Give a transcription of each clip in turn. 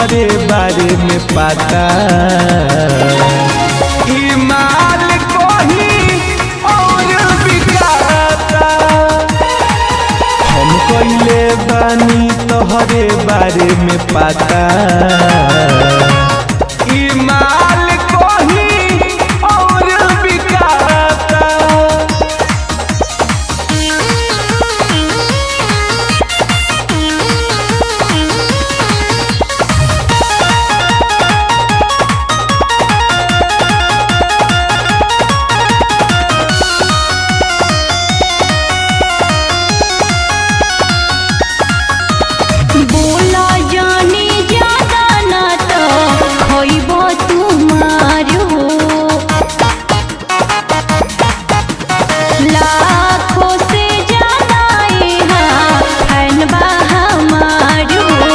तोहरे बारे में पता। ई माल कोही और बिकाता, हम कइले बानी तोहरे बारे में पता। ई माल कोही और बिकाता। बोला जानी ज्यादा ना तो खोइबो तुम्हार हो, लाखों से ज्यादा यहाँ फैन बा हमार हो।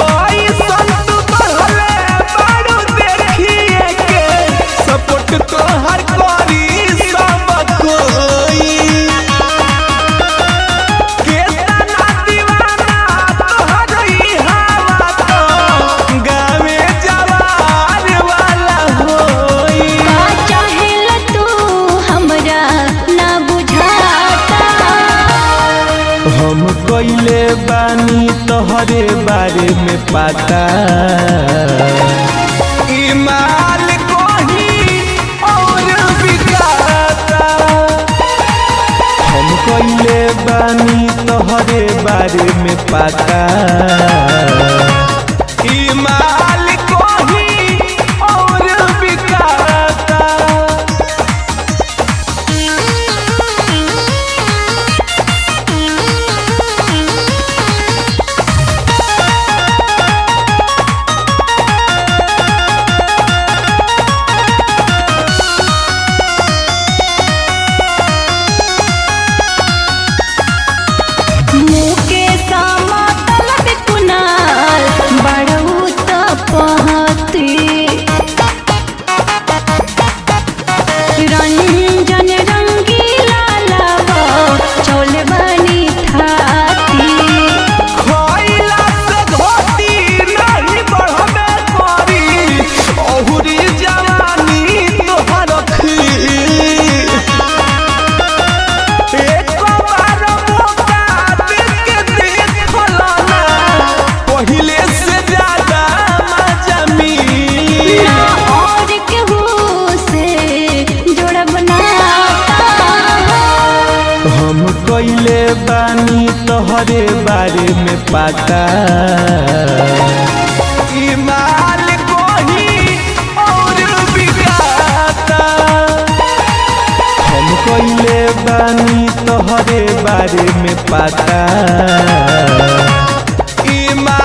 ओई संत बहले बारू देखिए के सपोर्ट तोहर करी सब कोई। केतना दीवाना तोहर ई हवा तो गावे जवार वाला होई। का चाहेल तू हमरा ना बुझाता, हम कइले बानी तोहरे बारे में पता। ई माल कोही और बिकाता, हम कइले बानी तोहरे बारे में पता। ई माल कोही और बिकाता। मुके सामा तलब कुनाल बड़ऊ तो पहती। रंजन रंगीला लावा चौल बनी थाती। खइला से घोटी नहीं बढ़बे करी, अहुरी जवानी तोहर खीली। एक बार मौका देके देखल ना, पहिले से ज्यादा मजा मिली। ना और केहू से जोड़ब नाता, हम कइले बानी तोहरे बारे में पता। ई माल कोही और बिकाता, हम कइले बानी तोहरे बारे में पता। ई माल